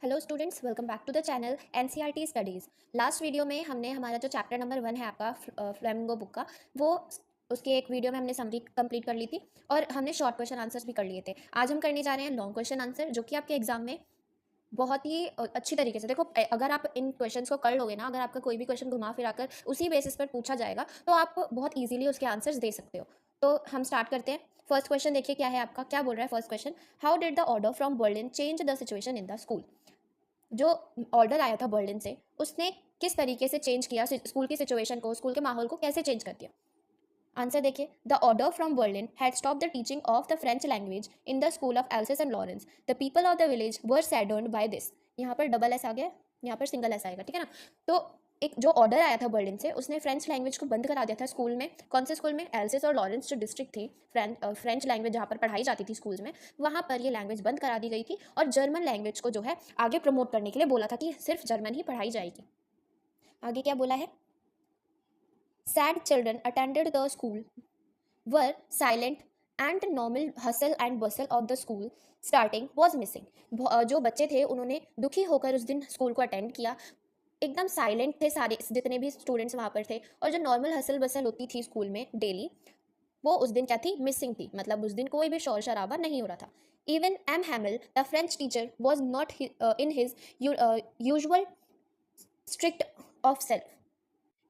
Hello students, welcome back to the channel NCERT studies. Last video में हमने हमारा जो चैप्टर नंबर 1 है आपका फ्लेमिंगो बुक का, वो उसके एक वीडियो में हमने समरी कंप्लीट कर ली थी और हमने शॉर्ट क्वेश्चन आंसर्स भी कर लिए थे। आज हम करने जा रहे हैं लॉन्ग क्वेश्चन आंसर, जो कि आपके एग्जाम में बहुत ही अच्छी तरीके से देखो, अगर आप इन क्वेश्चंस को कर लोगे ना, अगर आपका कोई भी क्वेश्चन घुमा फिरा कर उसी बेसिस पर पूछा जाएगा तो आप बहुत ईजिली उसके आंसर्स दे सकते हो। तो हम स्टार्ट करते हैं। फर्स्ट क्वेश्चन देखिए क्या है आपका, क्या बोल रहा है first question. How did the order from Berlin change the situation in the school. जो ऑर्डर आया था बर्लिन से, उसने किस तरीके से चेंज किया स्कूल की सिचुएशन को, स्कूल के माहौल को कैसे चेंज कर दिया। आंसर देखिए, the order from Berlin had stop the teaching of the French language in the school of Alsace and Lorraine. The people of the village were saddened by this. यहाँ पर double S आ गया, यहाँ पर single S आएगा, ठीक है ना। तो एक जो ऑर्डर आया था बर्लिन से, उसने फ्रेंच लैंग्वेज को बंद करा दिया था स्कूल में। कौन से स्कूल में? एल्सिस और लॉरेंस जो डिस्ट्रिक्ट थी, फ्रेंच लैंग्वेज जहाँ पर पढ़ाई जाती थी स्कूल्स में, वहाँ पर ये लैंग्वेज बंद करा दी गई थी और जर्मन लैंग्वेज को जो है आगे प्रमोट करने के लिए बोला था कि सिर्फ जर्मन ही पढ़ाई जाएगी। आगे क्या बोला है? Sad children attended the school were silent and normal hustle and bustle of the school starting was missing। जो बच्चे थे उन्होंने दुखी होकर उस दिन स्कूल को अटेंड किया। एकदम साइलेंट थे सारे जितने भी स्टूडेंट्स वहाँ पर थे, और जो नॉर्मल हसल बसल होती थी स्कूल में डेली, वो उस दिन क्या थी? मिसिंग थी। मतलब उस दिन कोई भी शोर शराबा नहीं हो रहा था। Even M Hamel the French teacher was not in his usual strict of self.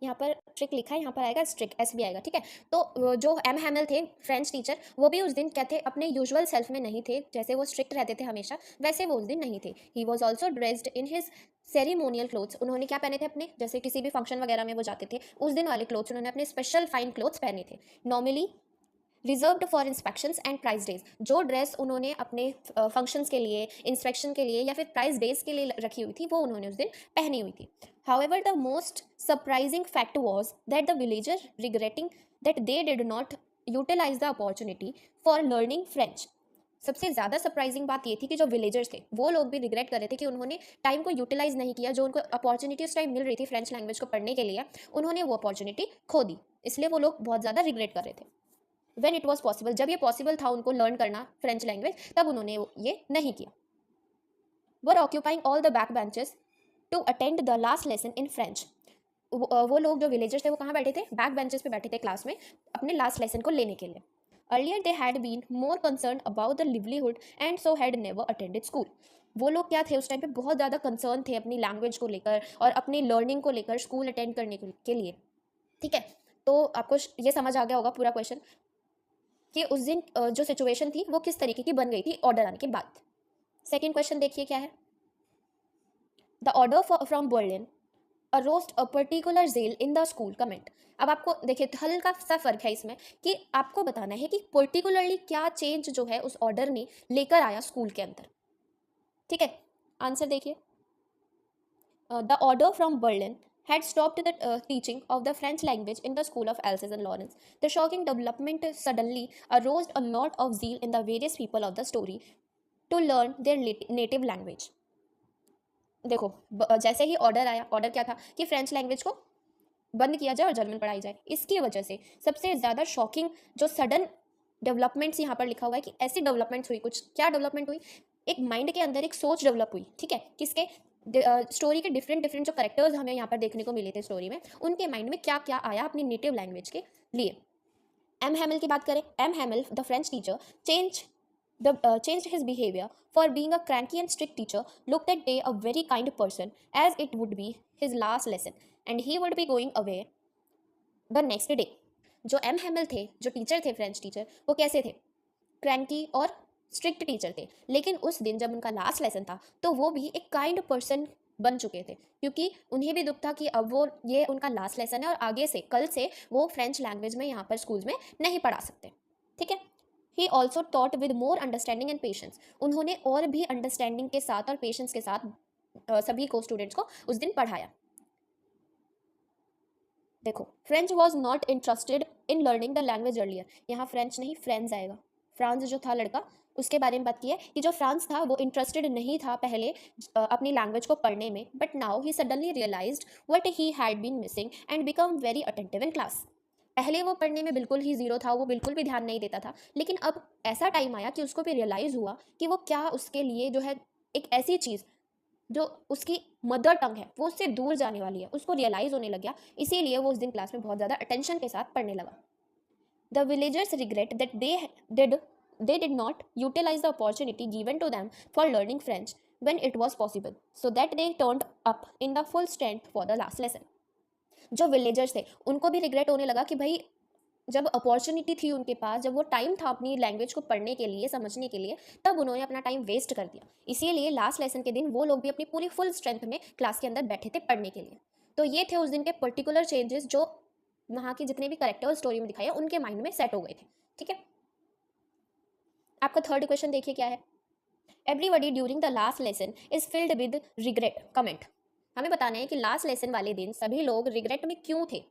यहाँ पर ट्रिक लिखा है, यहाँ पर आएगा स्ट्रिक, एस भी आएगा, ठीक है। तो जो एम हैमिल थे फ्रेंच टीचर, वो भी उस दिन क्या थे? अपने यूजुअल सेल्फ में नहीं थे। जैसे वो स्ट्रिक्ट रहते थे हमेशा, वैसे वो उस दिन नहीं थे। He was also dressed in his ceremonial clothes. उन्होंने क्या पहने थे अपने? जैसे किसी भी फंक्शन वगैरह में वो जाते थे, उस दिन वाले क्लोथ्स उन्होंने अपने स्पेशल फाइन क्लोथ्स पहने थे। Normally reserved for inspections and prize days. जो ड्रेस उन्होंने अपने फंक्शंस के लिए, इंस्पेक्शन के लिए या फिर प्राइज डेज के लिए रखी हुई थी, वो उन्होंने उस दिन पहनी हुई थी। However the most surprising fact was that the villager regretting that they did not utilise the opportunity for learning French. सबसे ज़्यादा सरप्राइजिंग बात ये थी कि जो विलेजर्स थे वो लोग भी रिग्रेट कर रहे थे कि उन्होंने टाइम को यूटिलाइज नहीं किया। जो उनको अपॉर्चुनिटी उस टाइम मिल रही थी फ्रेंच लैंग्वेज को पढ़ने के लिए, उन्होंने वो अपॉर्चुनिटी खो दी। इसलिए वो लोग बहुत ज़्यादा रिग्रेट कर रहे थे। वेन इट वॉज पॉसिबल, जब ये पॉसिबल था उनको लर्न करना फ्रेंच लैंग्वेज, तब उन्होंने ये नहीं किया। Were occupying all the back benches to attend the last lesson in French. वो लोग जो विलेजर्स थे वो कहाँ बैठे थे? बैक बेंचेस पे बैठे थे क्लास में, अपने लास्ट लेसन को लेने के लिए। Earlier they had been more concern about the livelihood and so had never attended school. वो लोग क्या थे? उस टाइम पे बहुत ज़्यादा कंसर्न थे अपनी लैंग्वेज को लेकर और अपनी लर्निंग को लेकर स्कूल अटेंड करने के लिए, ठीक है। तो आपको ये समझ आ गया होगा पूरा क्वेश्चन कि उस दिन जो सिचुएशन थी वो किस तरीके की बन गई थी ऑर्डर आने के बाद। सेकेंड क्वेश्चन देखिए क्या है। The order from Berlin arrest a particular jail in the school comment. अब आपको देखिए हल्का सा फर्क है इसमें कि आपको बताना है कि पर्टिकुलरली क्या चेंज जो है उस ऑर्डर ने लेकर आया स्कूल के अंदर, ठीक है। आंसर देखिए, the order from Berlin had stopped the teaching of the French language in the school of Alsace and Lawrence. The shocking development suddenly aroused a lot of zeal in the various people of the story to learn their native language. देखो जैसे ही order आया, order क्या था कि French language को बंद किया जाए और जर्मन पढ़ाई जाए। इसकी वजह से सबसे ज़्यादा शॉकिंग जो सडन डेवलपमेंट्स यहाँ पर लिखा हुआ है कि ऐसी डेवलपमेंट्स हुई। कुछ क्या डेवलपमेंट हुई? एक माइंड के अंदर एक सोच डेवलप हुई, ठीक है। किसके? स्टोरी के डिफरेंट डिफरेंट जो करेक्टर्स हमें यहाँ पर देखने को मिले थे स्टोरी में, उनके माइंड में क्या क्या आया अपनी नेटिव लैंग्वेज के लिए। एम हैमिल की बात करें, M Hamel the French teacher changed his behavior for being a cranky and strict teacher, looked at Day a very kind person as it would be his last lesson and he would be going away the next day. जो M हैमिल थे, जो teacher थे French teacher, वो कैसे थे? Cranky और strict teacher थे। लेकिन उस दिन जब उनका लास्ट लेसन था तो वो भी एक काइंड पर्सन बन चुके थे, क्योंकि उन्हें भी दुख था कि अब वो ये उनका लास्ट लेसन है और आगे से कल से वो फ्रेंच लैंग्वेज में यहाँ पर स्कूल्स में नहीं पढ़ा सकते, ठीक है। He also taught with more understanding and patience. उन्होंने और भी अंडरस्टैंडिंग के साथ और पेशेंस के साथ सभी को स्टूडेंट्स को उस दिन पढ़ाया। देखो, French was not interested in learning the language earlier. यहाँ फ्रेंच नहीं फ्रेंच आएगा। फ्रांस जो था लड़का, उसके बारे में बात की है कि जो फ्रांस था वो इंटरेस्टेड नहीं था पहले अपनी लैंग्वेज को पढ़ने में, but now he suddenly realised what he had been missing and become very attentive in class. पहले वो पढ़ने में बिल्कुल ही जीरो था, वो बिल्कुल भी ध्यान नहीं देता था, लेकिन अब ऐसा टाइम आया कि उसको भी रियलाइज़ हुआ कि वो क्या उसके लिए जो है एक ऐसी चीज़ जो उसकी मदर टंग है वो उससे दूर जाने वाली है, उसको रियलाइज होने लग गया, इसीलिए वो उस दिन क्लास में बहुत ज़्यादा अटेंशन के साथ पढ़ने लगा। The villagers regret that did they did not utilize the opportunity given to them for learning French when it was possible, so that they turned up in the full strength for the last lesson. जो villagers थे उनको भी regret होने लगा कि भाई जब opportunity थी उनके पास, जब वो टाइम था अपनी लैंग्वेज को पढ़ने के लिए, समझने के लिए, तब उन्होंने अपना टाइम वेस्ट कर दिया। इसीलिए लास्ट लेसन के दिन वो लोग भी अपनी पूरी फुल स्ट्रेंथ में क्लास के अंदर बैठे थे पढ़ने के लिए। तो ये थे उस दिन के पर्टिकुलर चेंजेस जो वहाँ की जितने भी करेक्टर स्टोरी में दिखाया उनके माइंड में सेट हो गए थे। ठीक है, आपका थर्ड क्वेश्चन देखिए क्या है। Everybody during the last lesson is filled with regret comment. हमें बताना है कि लास्ट लेसन वाले दिन सभी लोग रिग्रेट में क्यों थे,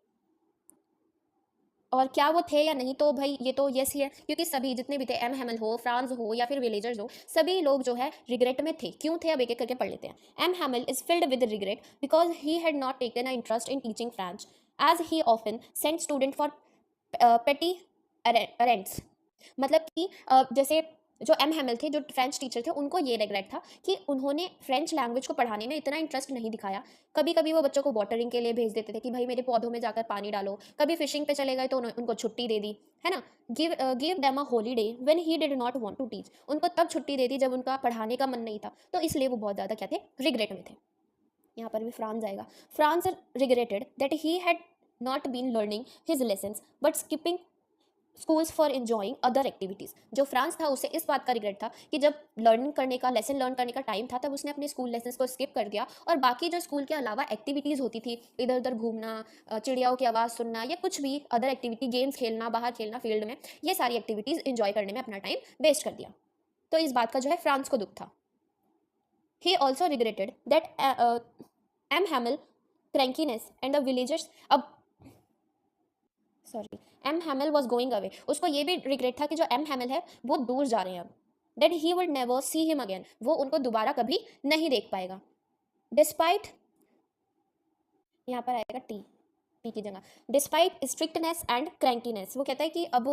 और क्या वो थे या नहीं। तो भाई ये तो यस ही है, क्योंकि सभी जितने भी थे, एम हैमल हो, फ्रांस हो या फिर विलेजर्स हो, सभी लोग जो है रिग्रेट में थे। क्यों थे, अब एक एक करके पढ़ लेते हैं। M Hamel is filled with regret because he had not taken a interest in teaching French as he often sent student for petty errands. मतलब कि जैसे जो एम हैमल थे, जो फ्रेंच टीचर थे, उनको ये रिग्रेट था कि उन्होंने फ्रेंच लैंग्वेज को पढ़ाने में इतना इंटरेस्ट नहीं दिखाया। कभी कभी वो बच्चों को वाटरिंग के लिए भेज देते थे कि भाई मेरे पौधों में जाकर पानी डालो, कभी फिशिंग पे चले गए तो उनको छुट्टी दे दी, है ना। Give them a holiday when he did not want to teach. उनको तब छुट्टी दे दी जब उनका पढ़ाने का मन नहीं था, तो इसलिए वो बहुत ज़्यादा क्या थे, रिग्रेट में थे। यहाँ पर भी फ्रांस आएगा। Franz regretted that he had not been learning his lessons but skipping schools for enjoying other activities. जो फ्रांस था उसे इस बात का रिग्रेट था कि जब लर्निंग करने का, लेसन लर्न करने का टाइम था, तब उसने अपने स्कूल लेसन्स को स्किप कर दिया और बाकी जो स्कूल के अलावा एक्टिविटीज़ होती थी, इधर उधर घूमना, चिड़ियाओं की आवाज़ सुनना या कुछ भी अदर एक्टिविटी, गेम्स खेलना, बाहर खेलना फील्ड में, ये सारी एक्टिविटीज़ इंजॉय करने में अपना टाइम वेस्ट कर दिया। तो इस बात का जो है फ्रांस को दुख था। He also regretted that M Hamel crankiness and the villagers, अब sorry, M Hamel was going away. उसको ये भी रिग्रेट था कि जो एम हैमल है वो दूर जा रहे हैं अब। That he would never see him again, वो उनको दोबारा कभी नहीं देख पाएगा। डिस्पाइट, यहाँ पर आएगा टी की जगह, डिस्पाइट स्ट्रिक्टनेस एंड क्रैंकीनेस। वो कहता है कि अब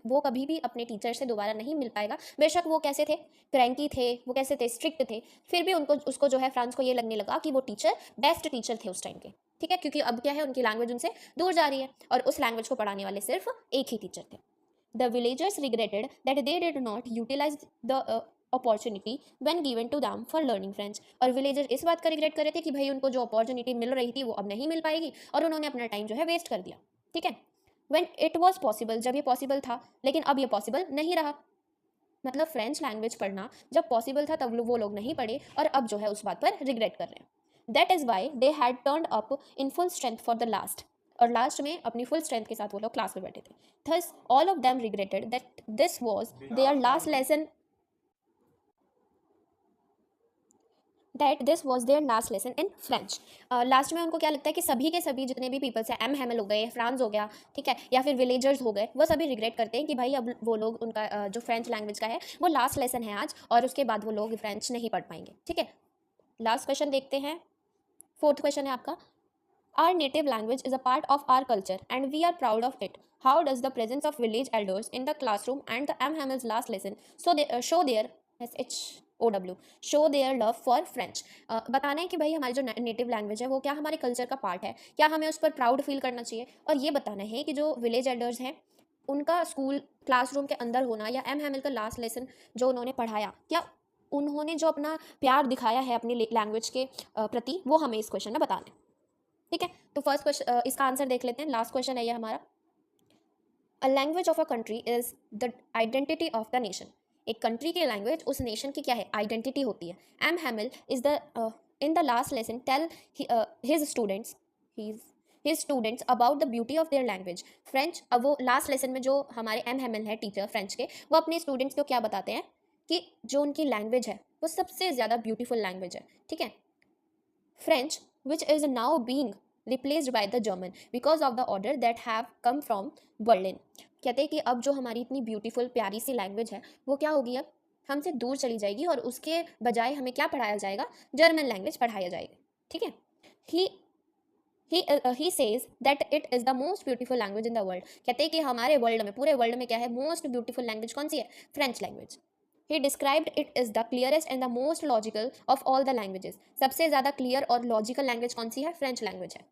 वो कभी भी अपने टीचर से दोबारा नहीं मिल पाएगा। बेशक वो कैसे थे, क्रैंकी थे, वो कैसे थे, स्ट्रिक्ट थे, फिर भी उसको जो है फ्रांस को ये लगने लगा कि वो टीचर बेस्ट टीचर थे उस टाइम के। ठीक है, क्योंकि अब क्या है, उनकी लैंग्वेज उनसे दूर जा रही है और उस लैंग्वेज को पढ़ाने वाले सिर्फ एक ही टीचर थे। The villagers regretted that they did not utilise the opportunity when given to them for learning French. और विलेजर इस बात का रिग्रेट कर रहे थे कि भाई उनको जो अपॉर्चुनिटी मिल रही थी वो अब नहीं मिल पाएगी और उन्होंने अपना टाइम जो है वेस्ट कर दिया। ठीक है, व्हेन इट वॉज पॉसिबल, जब ये पॉसिबल था, लेकिन अब ये पॉसिबल नहीं रहा। मतलब फ्रेंच लैंग्वेज पढ़ना जब पॉसिबल था तब वो लोग नहीं पढ़े और अब जो है उस बात पर रिग्रेट कर रहे हैं। That is why they had turn up in full strength for the last, और लास्ट में अपनी फुल स्ट्रेंथ के साथ वो लोग क्लास में बैठे थे। Thus all of them regretted that this was their last lesson, that this was their last lesson in French. Last में उनको क्या लगता है कि सभी के सभी जितने भी पीपल्स हैं, एम हैमल हो गए, फ्रांस हो गया, ठीक है, या फिर विलेजर्स हो गए, वो सभी रिग्रेट करते हैं कि भाई अब वो लोग, उनका जो फ्रेंच लैंग्वेज का है वो लास्ट लेसन है आज, और उसके बाद वो लोग फ्रेंच नहीं पढ़ पाएंगे। ठीक है, लास्ट क्वेश्चन देखते हैं। फोर्थ क्वेश्चन है आपका, our native language is a part of our culture and we are proud of it. How does the presence of village elders in the classroom and the M Hamel's last lesson show their SHOW show their love for French. बताना है कि भाई हमारी जो native language है वो क्या हमारे कल्चर का पार्ट है, क्या हमें उस पर प्राउड फील करना चाहिए, और ये बताना है कि जो विलेज एल्डर्स हैं उनका स्कूल क्लासरूम के अंदर होना, या एम हैमल का लास्ट लेसन जो उन्होंने पढ़ाया, क्या उन्होंने जो अपना प्यार दिखाया है अपनी लैंग्वेज के प्रति, वो हमें इस क्वेश्चन में बताना है। ठीक है, तो फर्स्ट क्वेश्चन, इसका आंसर देख लेते हैं। लास्ट क्वेश्चन है ये हमारा, a language of a country is the identity of the nation. एक कंट्री की लैंग्वेज उस नेशन की क्या है, आइडेंटिटी होती है। M Hamel is the in the last lesson tell his students his students about the beauty of their language French. अब वो लास्ट लेसन में जो हमारे एम हैमल है टीचर फ्रेंच के, वो अपने स्टूडेंट्स को क्या बताते हैं कि जो उनकी लैंग्वेज है वो सबसे ज़्यादा ब्यूटीफुल लैंग्वेज है। ठीक है, French, which is now being replaced by the German because of the order that have come from Berlin। कहते हैं कि अब जो हमारी इतनी ब्यूटीफुल प्यारी सी लैंग्वेज है वो क्या होगी, अब हमसे दूर चली जाएगी और उसके बजाय हमें क्या पढ़ाया जाएगा, जर्मन लैंग्वेज पढ़ाया जाएगा। ठीक है, he he says that it is the most beautiful language in the world. कहते हैं कि हमारे वर्ल्ड में, पूरे वर्ल्ड में क्या है, मोस्ट ब्यूटीफुल लैंग्वेज कौन सी है, French language. He described it is the clearest and the most logical of all the languages. सबसे ज़्यादा क्लियर और लॉजिकल लैंग्वेज कौन सी है? फ्रेंच लैंग्वेज है।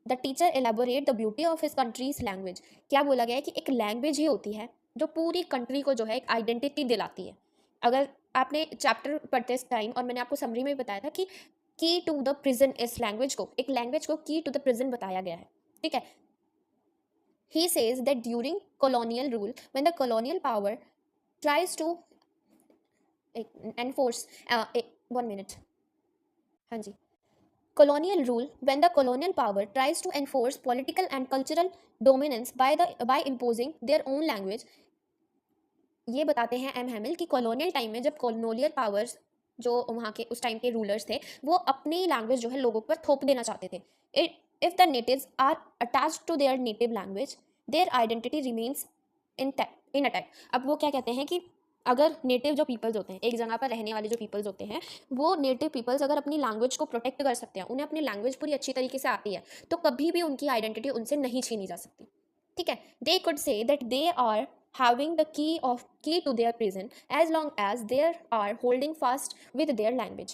The teacher elaborate the beauty of his countries language. क्या बोला गया है कि एक लैंग्वेज ही होती है जो पूरी कंट्री को जो है एक आइडेंटिटी दिलाती है। अगर आपने चैप्टर पढ़ते टाइम और मैंने आपको समरी में भी बताया था कि की टू द प्रिजन इस लैंग्वेज को, एक लैंग्वेज को की टू द प्रिजन बताया गया है, ठीक है। ही says that during colonial rule when the colonial power tries to enforce 1 minute, हाँ जी, colonial rule when the colonial power tries to enforce political and cultural dominance by imposing their own language। ये बताते हैं M हैमिल कि colonial time में जब colonial powers जो वहाँ के उस टाइम के रूलर्स थे वो अपनी लैंग्वेज जो है लोगों पर थोप देना चाहते थे। If the natives are attached to their native language their identity remains in attack. अब वो क्या कहते हैं कि अगर नेटिव जो पीपल्स होते हैं, एक जगह पर रहने वाले जो पीपल्स होते हैं, वो नेटिव पीपल्स अगर अपनी लैंग्वेज को प्रोटेक्ट कर सकते हैं, उन्हें अपनी लैंग्वेज पूरी अच्छी तरीके से आती है, तो कभी भी उनकी आइडेंटिटी उनसे नहीं छीनी जा सकती, ठीक है। They could say that they are having the key to their prison as long as they are holding fast with their language।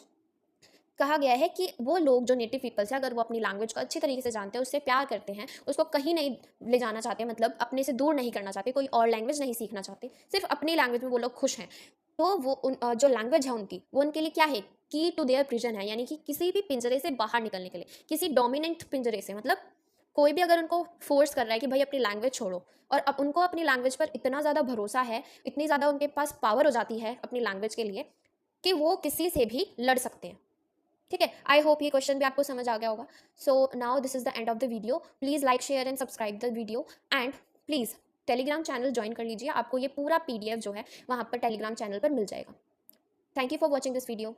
कहा गया है कि वो लोग जो नेटिव पीपल्स हैं, अगर वो अपनी लैंग्वेज को अच्छी तरीके से जानते हैं, उससे प्यार करते हैं, उसको कहीं नहीं ले जाना चाहते, मतलब अपने से दूर नहीं करना चाहते, कोई और लैंग्वेज नहीं सीखना चाहते, सिर्फ अपनी लैंग्वेज में वो लोग खुश हैं, तो वो जो लैंग्वेज है उनकी, वो उनके लिए क्या है? की टू देयर प्रिजन है, यानी कि किसी भी पिंजरे से बाहर निकलने के लिए, किसी डोमिनेंट पिंजरे से, मतलब कोई भी अगर उनको फोर्स कर रहा है कि भाई अपनी लैंग्वेज छोड़ो, और अब उनको अपनी लैंग्वेज पर इतना ज़्यादा भरोसा है, इतनी ज़्यादा उनके पास पावर हो जाती है अपनी लैंग्वेज के लिए कि वो किसी से भी लड़ सकते हैं, ठीक है। आई होप ये क्वेश्चन भी आपको समझ आ गया होगा। So now this is the end of the video. Please like share and subscribe the video and please Telegram channel join कर लीजिए, आपको ये पूरा PDF जो है वहाँ पर टेलीग्राम चैनल पर मिल जाएगा। Thank you for watching this video.